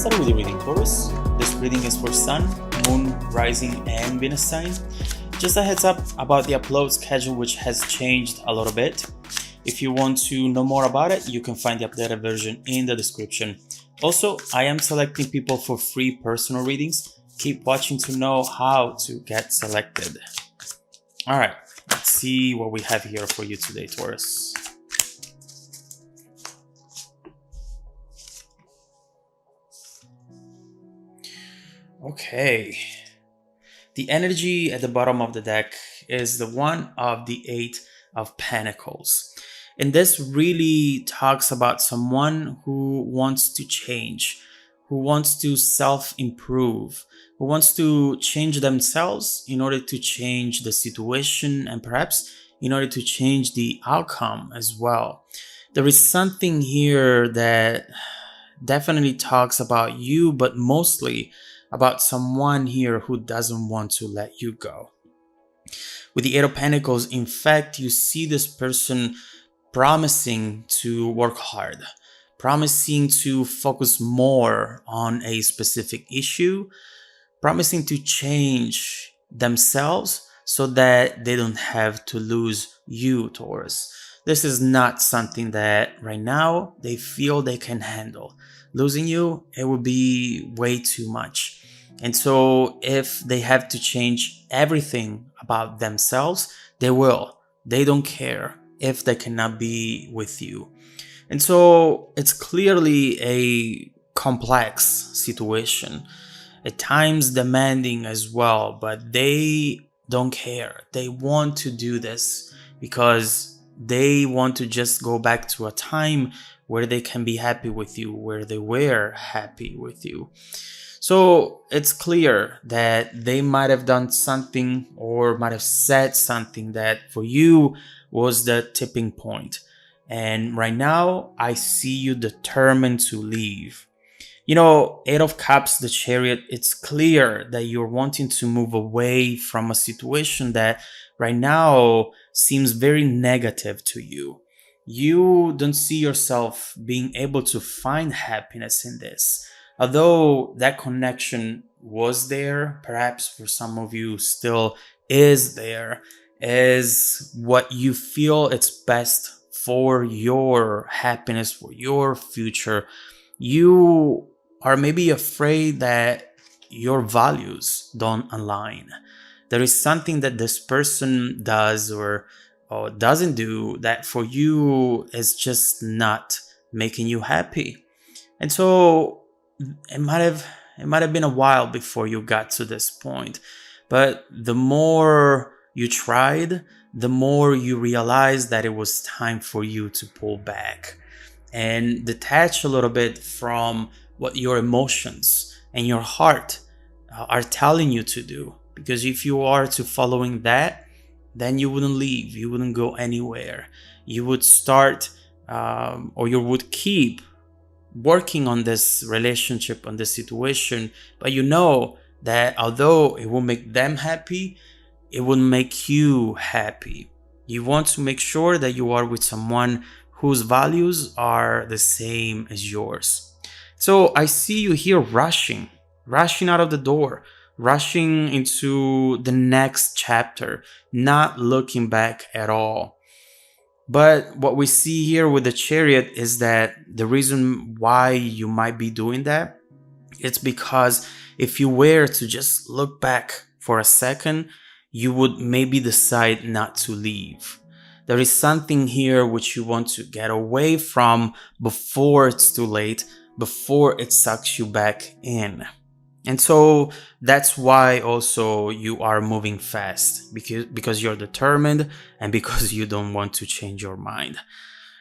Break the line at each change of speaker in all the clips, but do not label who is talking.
start with the reading, Taurus. This reading is for Sun, Moon, Rising, and Venus sign. Just a heads up about the upload schedule, which has changed a little bit. If you want to know more about it, you can find the updated version in the description. Also, I am selecting people for free personal readings. Keep watching to know how to get selected. All right, let's see what we have here for you today, Taurus. Okay, the energy at the bottom of the deck is the one of the Eight of Pentacles. And this really talks about someone who wants to change, who wants to self-improve, who wants to change themselves in order to change the situation and perhaps in order to change the outcome as well. There is something here that definitely talks about you, but mostly about someone here who doesn't want to let you go. With the Eight of Pentacles, in fact, you see this person promising to work hard, promising to focus more on a specific issue, promising to change themselves so that they don't have to lose you, Taurus. This is not something that right now they feel they can handle. Losing you, it would be way too much. And so if they have to change everything about themselves, they will. They don't care if they cannot be with you. And so it's clearly a complex situation, at times demanding as well, but they don't care. They want to do this because they want to just go back to a time where they can be happy with you, where they were happy with you. So it's clear that they might have done something or might have said something that for you was the tipping point. And right now, I see you determined to leave. You know, Eight of Cups, the Chariot, it's clear that you're wanting to move away from a situation that right now seems very negative to you. You don't see yourself being able to find happiness in this. Although that connection was there, perhaps for some of you still is there, is what you feel it's best for your happiness, for your future. You are maybe afraid that your values don't align. There is something that this person does or doesn't do that for you is just not making you happy. And so it might have been a while before you got to this point, but the more you tried, the more you realized that it was time for you to pull back and detach a little bit from what your emotions and your heart are telling you to do. Because if you are to following that, then you wouldn't leave, you wouldn't go anywhere. You would start or you would keep working on this relationship, on this situation, but you know that although it will make them happy, it will make you happy. You want to make sure that you are with someone whose values are the same as yours. So I see you here rushing out of the door, rushing into the next chapter, not looking back at all. But what we see here with the Chariot is that the reason why you might be doing that, it's because if you were to just look back for a second, you would maybe decide not to leave. There is something here which you want to get away from before it's too late, before it sucks you back in. And so that's why also you are moving fast, because you're determined and because you don't want to change your mind.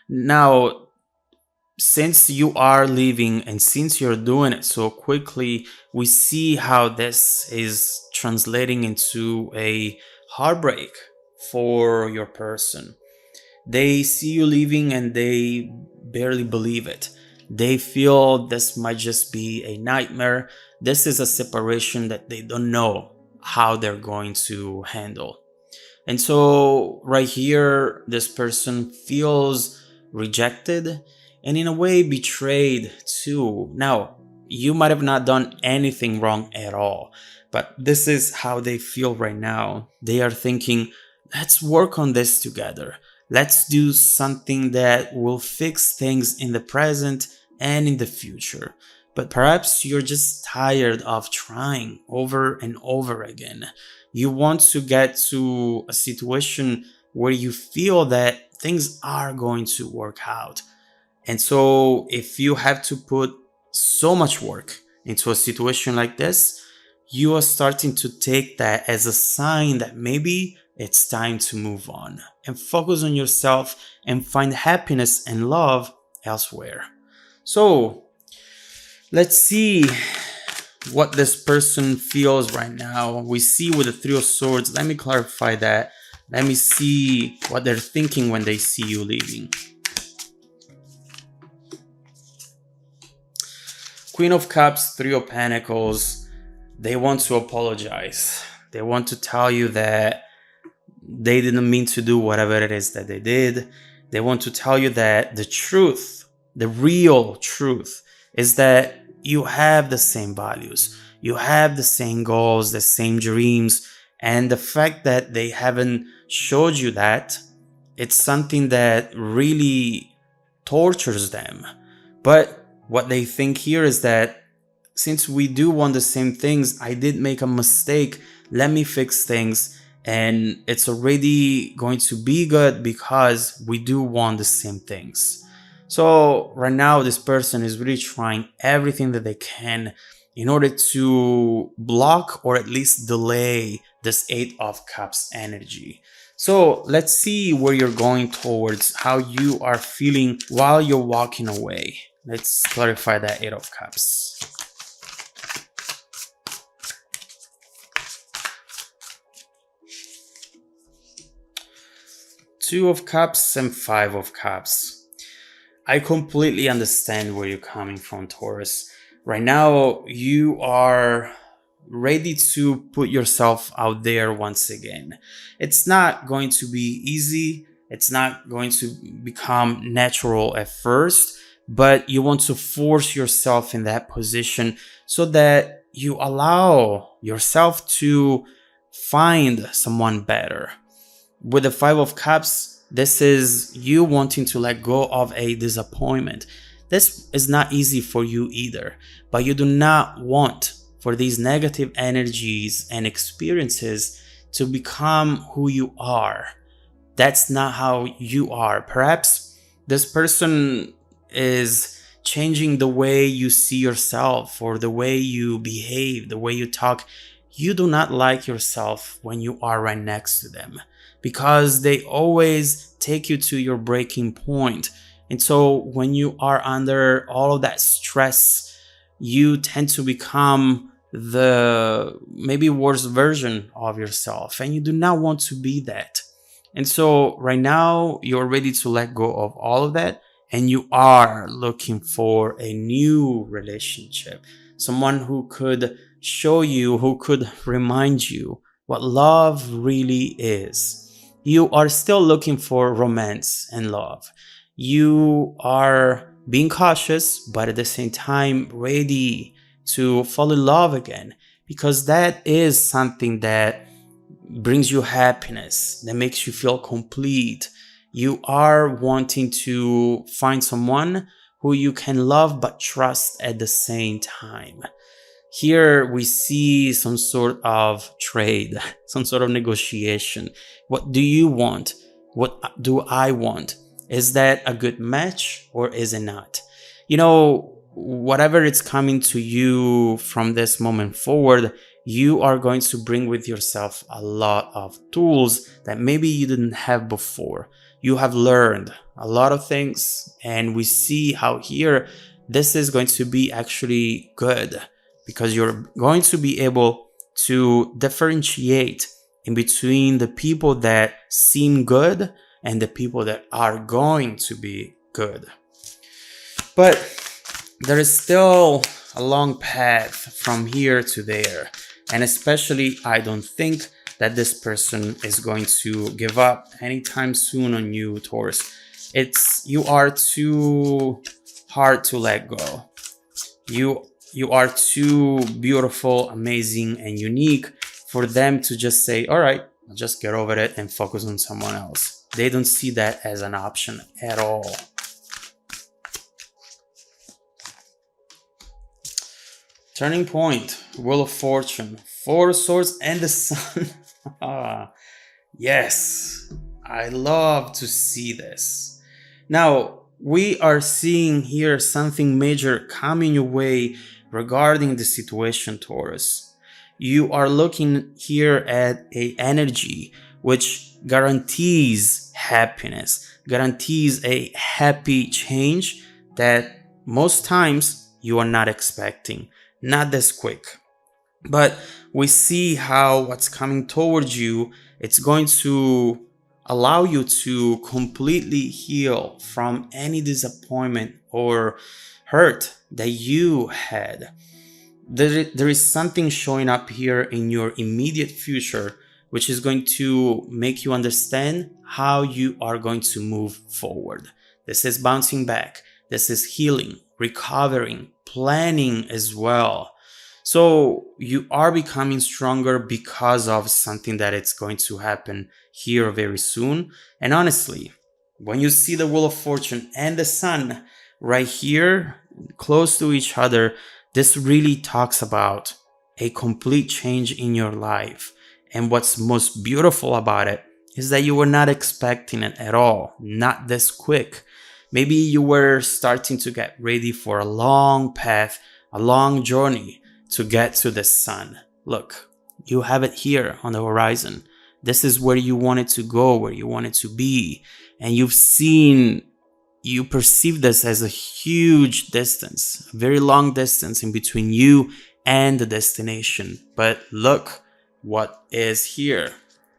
Now, since you are leaving and since you're doing it so quickly, we see how this is translating into a heartbreak for your person. They see you leaving and they barely believe it. They feel this might just be a nightmare. This is a separation that they don't know how they're going to handle. And so right here, this person feels rejected and in a way betrayed too. Now, you might have not done anything wrong at all, but this is how they feel right now. They are thinking, let's work on this together. Let's do something that will fix things in the present and in the future. But perhaps you're just tired of trying over and over again. You want to get to a situation where you feel that things are going to work out. And so if you have to put so much work into a situation like this, you are starting to take that as a sign that maybe it's time to move on and focus on yourself and find happiness and love elsewhere. So let's see what this person feels right now. We see with the Three of Swords. Let me clarify that. Let me see what they're thinking when they see you leaving. Queen of Cups, Three of Pentacles. They want to apologize. They want to tell you that they didn't mean to do whatever it is that they did. They want to tell you that the truth, the real truth, is that you have the same values. You have the same goals, the same dreams. And the fact that they haven't showed you that, it's something that really tortures them. But what they think here is that since we do want the same things, I did make a mistake. Let me fix things. And it's already going to be good because we do want the same things. So right now, this person is really trying everything that they can in order to block or at least delay this Eight of Cups energy. So let's see where you're going towards, how you are feeling while you're walking away. Let's clarify that Eight of Cups. Two of Cups and Five of Cups. I completely understand where you're coming from, Taurus. Right now, you are ready to put yourself out there once again. It's not going to be easy. It's not going to become natural at first, but you want to force yourself in that position so that you allow yourself to find someone better. With the Five of Cups, this is you wanting to let go of a disappointment. This is not easy for you either, but you do not want for these negative energies and experiences to become who you are. That's not how you are. Perhaps this person is changing the way you see yourself or the way you behave, the way you talk. You do not like yourself when you are right next to them, because they always take you to your breaking point. And so when you are under all of that stress, you tend to become the maybe worst version of yourself, and you do not want to be that. And so right now you're ready to let go of all of that, and you are looking for a new relationship, someone who could show you, who could remind you what love really is. You are still looking for romance and love. You are being cautious, but at the same time ready to fall in love again, because that is something that brings you happiness, that makes you feel complete. You are wanting to find someone who you can love but trust at the same time. Here we see some sort of trade, some sort of negotiation. What do you want? What do I want? Is that a good match or is it not? You know, whatever it's coming to you from this moment forward, you are going to bring with yourself a lot of tools that maybe you didn't have before. You have learned a lot of things, and we see how here this is going to be actually good, because you're going to be able to differentiate in between the people that seem good and the people that are going to be good. But there is still a long path from here to there. And especially, I don't think that this person is going to give up anytime soon on you, Taurus. You are too hard to let go. You you are too beautiful, amazing, and unique for them to just say, all right, I'll just get over it and focus on someone else. They don't see that as an option at all. Turning point, Wheel of Fortune, Four of Swords, and the Sun. Yes, I love to see this. Now, we are seeing here something major coming your way regarding the situation, Taurus. You are looking here at an energy which guarantees happiness, guarantees a happy change that most times you are not expecting. Not this quick, but we see how what's coming towards you, it's going to allow you to completely heal from any disappointment or hurt that you had. There is something showing up here in your immediate future, which is going to make you understand how you are going to move forward. This is bouncing back. This is healing, recovering, planning as well. So you are becoming stronger because of something that it's going to happen here very soon. And honestly, when you see the Wheel of Fortune and the Sun right here, close to each other, this really talks about a complete change in your life. And what's most beautiful about it is that you were not expecting it at all, not this quick. Maybe you were starting to get ready for a long path, a long journey to get to the sun. Look, you have it here on the horizon. This is where you wanted to go, where you wanted to be. And you perceive this as a huge distance, a very long distance in between you and the destination. But look what is here.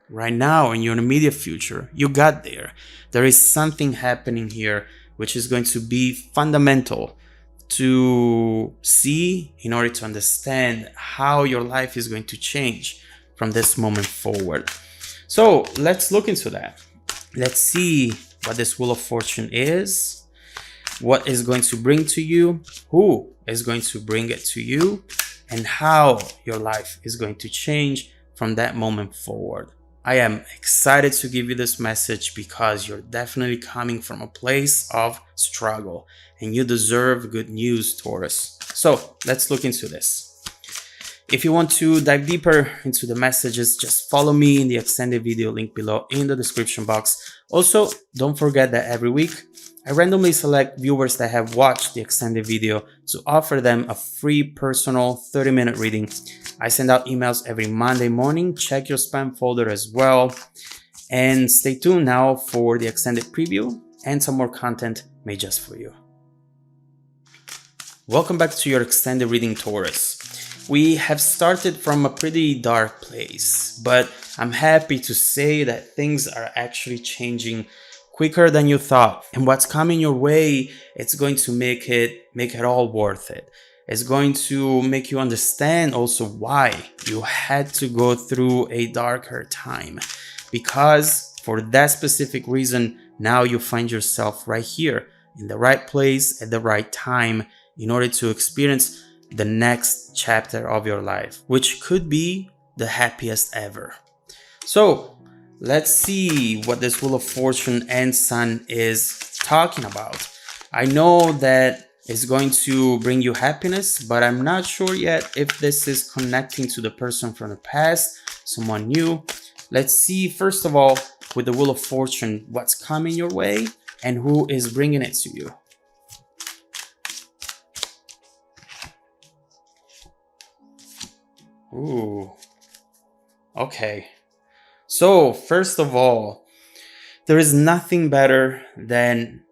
Right now in your immediate future, you got there. There is something happening here which is going to be fundamental to see in order to understand how your life is going to change from this moment forward. So let's look into that. Let's see what this Wheel of Fortune is, what is going to bring to you, who is going to bring it to you, and how your life is going to change from that moment forward. I am excited to give you this message because you're definitely coming from a place of struggle and you deserve good news, Taurus. So let's look into this. If you want to dive deeper into the messages, just follow me in the extended video link below in the description box. Also, don't forget that every week, I randomly select viewers that have watched the extended video to offer them a free personal 30-minute reading. I send out emails every Monday morning. Check your spam folder as well. And stay tuned now for the extended preview and some more content made just for you. Welcome back to your extended reading, Taurus. We have started from a pretty dark place, but I'm happy to say that things are actually changing quicker than you thought. And what's coming your way, it's going to make it all worth it. It's going to make you understand also why you had to go through a darker time. Because for that specific reason, now you find yourself right here in the right place at the right time in order to experience the next chapter of your life, which could be the happiest ever. So let's see what this Wheel of Fortune and Sun is talking about. I know that it's going to bring you happiness, but I'm not sure yet if this is connecting to the person from the past, someone new. Let's see, first of all, with the Wheel of Fortune, what's coming your way and who is bringing it to you. Ooh, okay. So first of all, there is nothing better than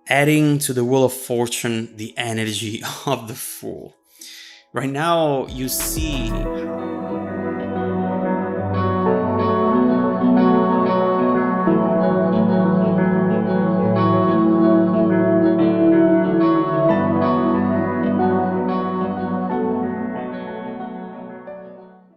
adding to the Wheel of Fortune the energy of the Fool. Right now, you see how